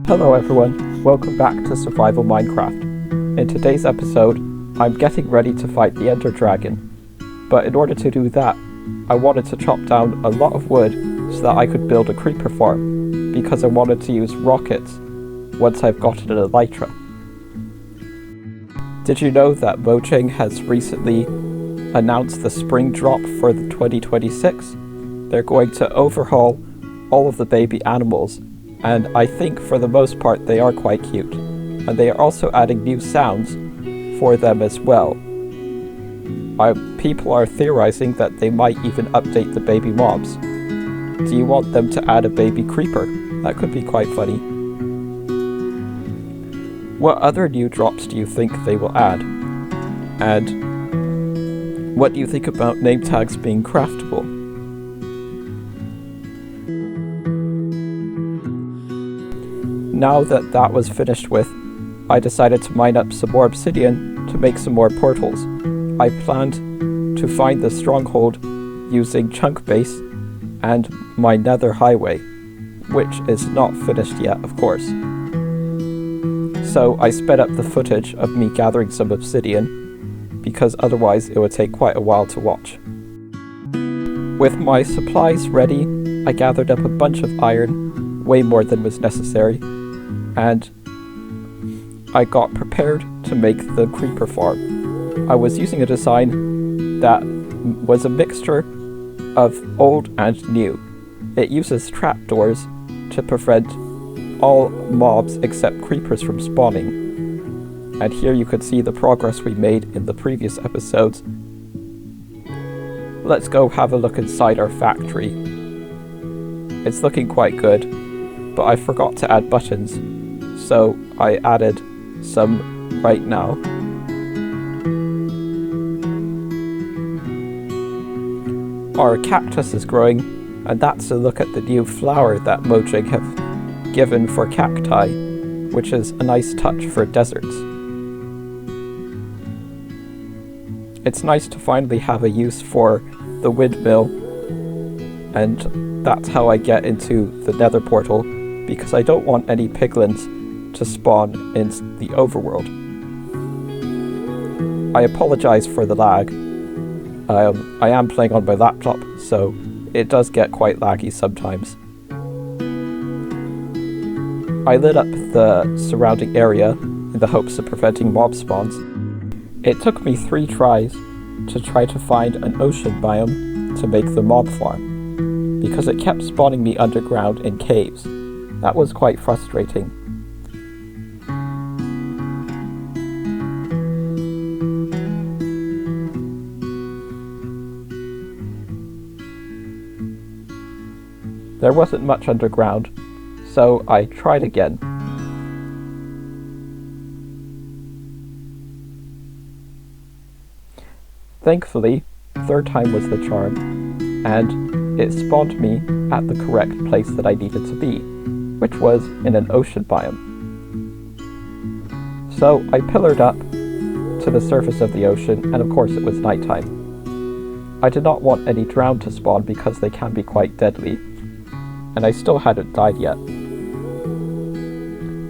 Hello everyone, welcome back to Survival Minecraft. In today's episode, I'm getting ready to fight the Ender Dragon. But in order to do that, I wanted to chop down a lot of wood so that I could build a creeper farm, because I wanted to use rockets once I've gotten an elytra. Did you know that Mojang has recently announced the spring drop for the 2026? They're going to overhaul all of the baby animals, and I think for the most part they are quite cute. And they are also adding new sounds for them as well. People are theorizing that they might even update the baby mobs. Do you want them to add a baby creeper? That could be quite funny. What other new drops do you think they will add? And what do you think about name tags being craftable? Now that that was finished with, I decided to mine up some more obsidian to make some more portals. I planned to find the stronghold using chunk base and my nether highway, which is not finished yet, of course. So I sped up the footage of me gathering some obsidian, because otherwise it would take quite a while to watch. With my supplies ready, I gathered up a bunch of iron, way more than was necessary, and I got prepared to make the creeper farm. I was using a design that was a mixture of old and new. It uses trapdoors to prevent all mobs except creepers from spawning. And here you could see the progress we made in the previous episodes. Let's go have a look inside our factory. It's looking quite good, but I forgot to add buttons, so I added some right now. Our cactus is growing, and that's a look at the new flower that Mojang have given for cacti, which is a nice touch for deserts. It's nice to finally have a use for the windmill, and that's how I get into the nether portal, because I don't want any piglins to spawn in the overworld. I apologize for the lag. I am playing on my laptop, so it does get quite laggy sometimes. I lit up the surrounding area in the hopes of preventing mob spawns. It took me 3 tries to try to find an ocean biome to make the mob farm, because it kept spawning me underground in caves. That was quite frustrating. There wasn't much underground, so I tried again. Thankfully, 3rd time was the charm, and it spawned me at the correct place that I needed to be, which was in an ocean biome. So I pillared up to the surface of the ocean, and of course it was nighttime. I did not want any drowned to spawn because they can be quite deadly, and I still hadn't died yet.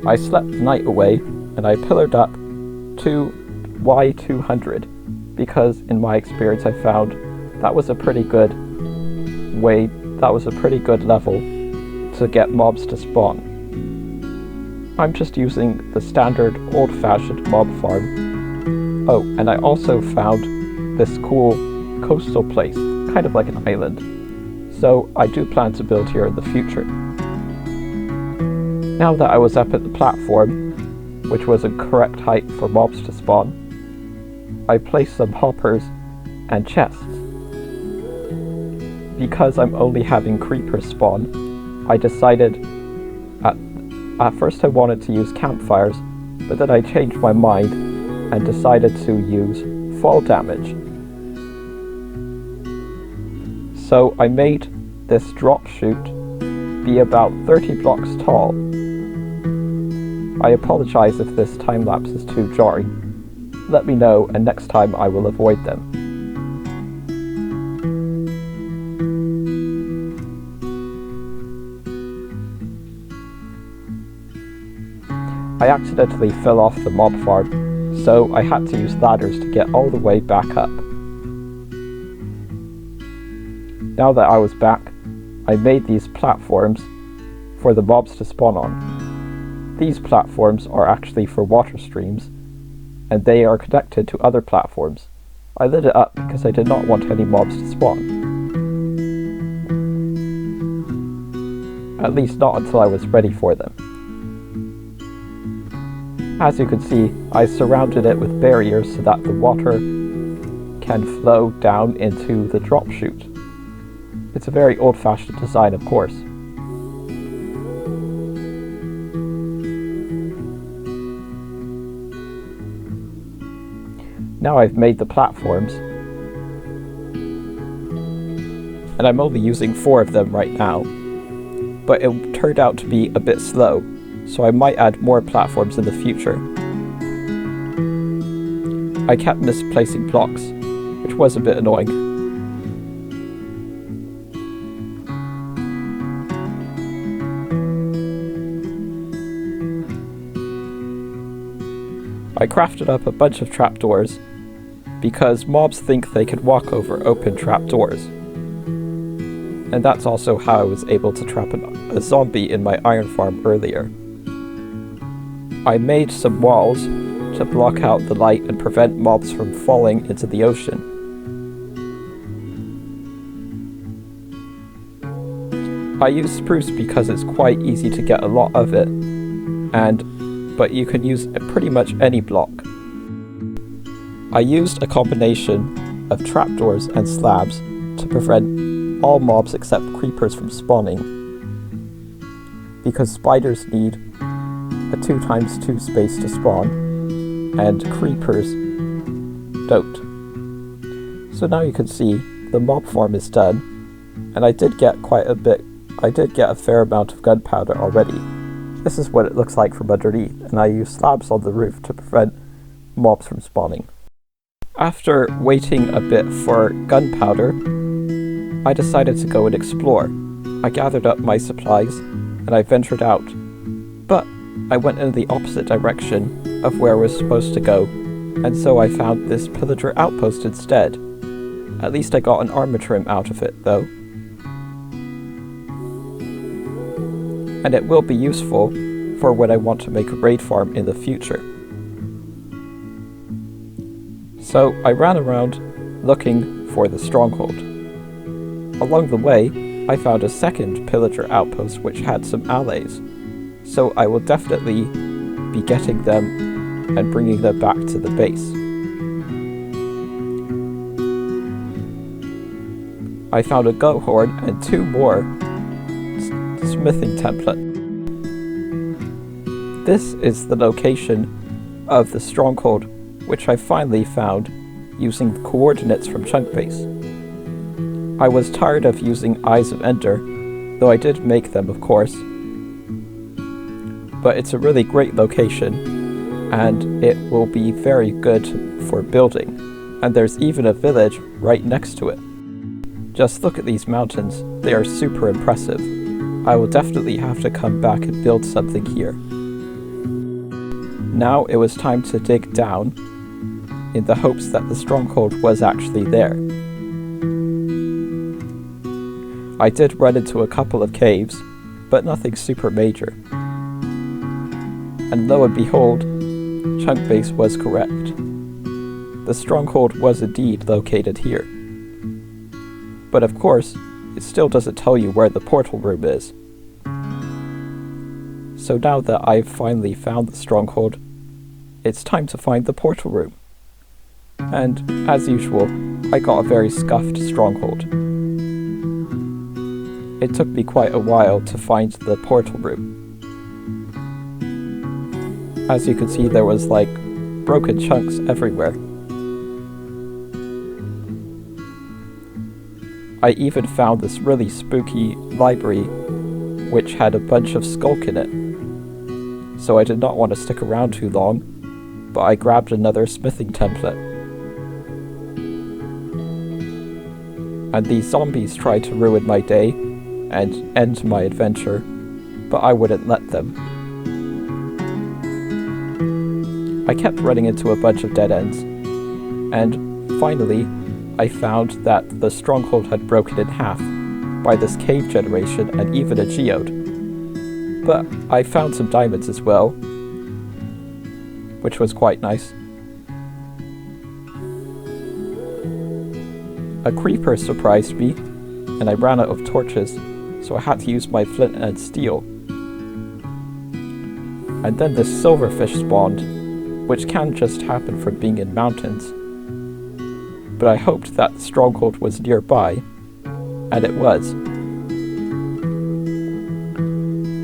I slept the night away, and I pillared up to Y200, because in my experience I found that was a pretty good level to get mobs to spawn. I'm just using the standard old-fashioned mob farm. Oh, and I also found this cool coastal place, kind of like an island. So I do plan to build here in the future. Now that I was up at the platform, which was a correct height for mobs to spawn, I placed some hoppers and chests. Because I'm only having creepers spawn, I decided at first I wanted to use campfires, but then I changed my mind and decided to use fall damage. So I made this drop chute be about 30 blocks tall. I apologize if this time lapse is too jarring. Let me know, and next time I will avoid them. I accidentally fell off the mob farm, so I had to use ladders to get all the way back up. Now that I was back, I made these platforms for the mobs to spawn on. These platforms are actually for water streams, and they are connected to other platforms. I lit it up because I did not want any mobs to spawn. At least not until I was ready for them. As you can see, I surrounded it with barriers so that the water can flow down into the drop chute. It's a very old-fashioned design, of course. Now I've made the platforms, and I'm only using 4 of them right now, but it turned out to be a bit slow, so I might add more platforms in the future. I kept misplacing blocks, which was a bit annoying. I crafted up a bunch of trapdoors, because mobs think they can walk over open trapdoors. And that's also how I was able to trap a zombie in my iron farm earlier. I made some walls to block out the light and prevent mobs from falling into the ocean. I use spruce because it's quite easy to get a lot of it, but you can use pretty much any block. I used a combination of trapdoors and slabs to prevent all mobs except creepers from spawning, because spiders need a 2x2 space to spawn, and creepers don't. So now you can see the mob farm is done, and I did get a fair amount of gunpowder already. This is what it looks like from underneath, and I used slabs on the roof to prevent mobs from spawning. After waiting a bit for gunpowder, I decided to go and explore. I gathered up my supplies, and I ventured out. But I went in the opposite direction of where I was supposed to go, and so I found this pillager outpost instead. At least I got an armor trim out of it, though. And it will be useful for when I want to make a raid farm in the future. So I ran around looking for the stronghold. Along the way, I found a second pillager outpost which had some allies, so I will definitely be getting them and bringing them back to the base. I found a goat horn and 2 more smithing template. This is the location of the stronghold, which I finally found using the coordinates from Chunkbase. I was tired of using Eyes of Ender, though I did make them, of course. But it's a really great location, and it will be very good for building. And there's even a village right next to it. Just look at these mountains, they are super impressive. I will definitely have to come back and build something here. Now it was time to dig down, in the hopes that the stronghold was actually there. I did run into a couple of caves, but nothing super major. And lo and behold, Chunkbase was correct. The stronghold was indeed located here. But of course, it still doesn't tell you where the portal room is. So now that I've finally found the stronghold, it's time to find the portal room. And, as usual, I got a very scuffed stronghold. It took me quite a while to find the portal room. As you can see, there was like broken chunks everywhere. I even found this really spooky library which had a bunch of skulk in it. So I did not want to stick around too long, but I grabbed another smithing template. And these zombies tried to ruin my day and end my adventure, but I wouldn't let them. I kept running into a bunch of dead ends, and finally I found that the stronghold had broken in half by this cave generation and even a geode. But I found some diamonds as well, which was quite nice. A creeper surprised me, and I ran out of torches, so I had to use my flint and steel. And then this silverfish spawned, which can just happen from being in mountains. But I hoped that the stronghold was nearby, and it was.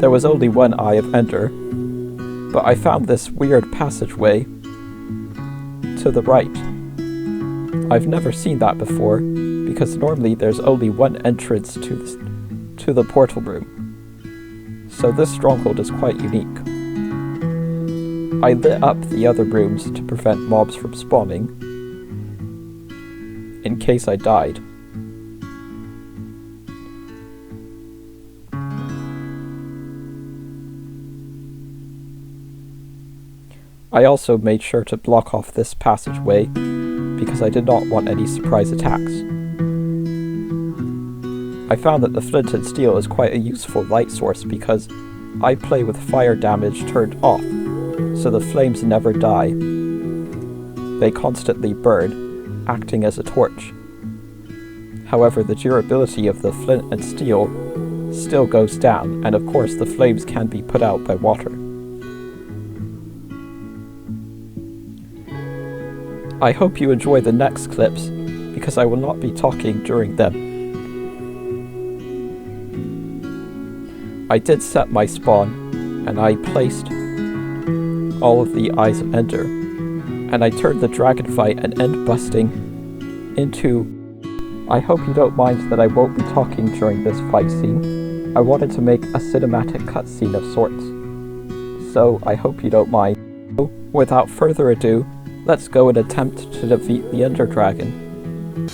There was only one Eye of Ender, but I found this weird passageway to the right. I've never seen that before, because normally there's only one entrance to the portal room. So this stronghold is quite unique. I lit up the other rooms to prevent mobs from spawning, in case I died. I also made sure to block off this passageway because I did not want any surprise attacks. I found that the flint and steel is quite a useful light source because I play with fire damage turned off, so the flames never die. They constantly burn, acting as a torch. However, the durability of the flint and steel still goes down, and of course the flames can be put out by water. I hope you enjoy the next clips, because I will not be talking during them. I did set my spawn, and I placed all of the Eyes of Ender, and I turned the dragon fight and end busting into... I hope you don't mind that I won't be talking during this fight scene. I wanted to make a cinematic cutscene of sorts, so I hope you don't mind. Without further ado, let's go and attempt to defeat the Ender Dragon.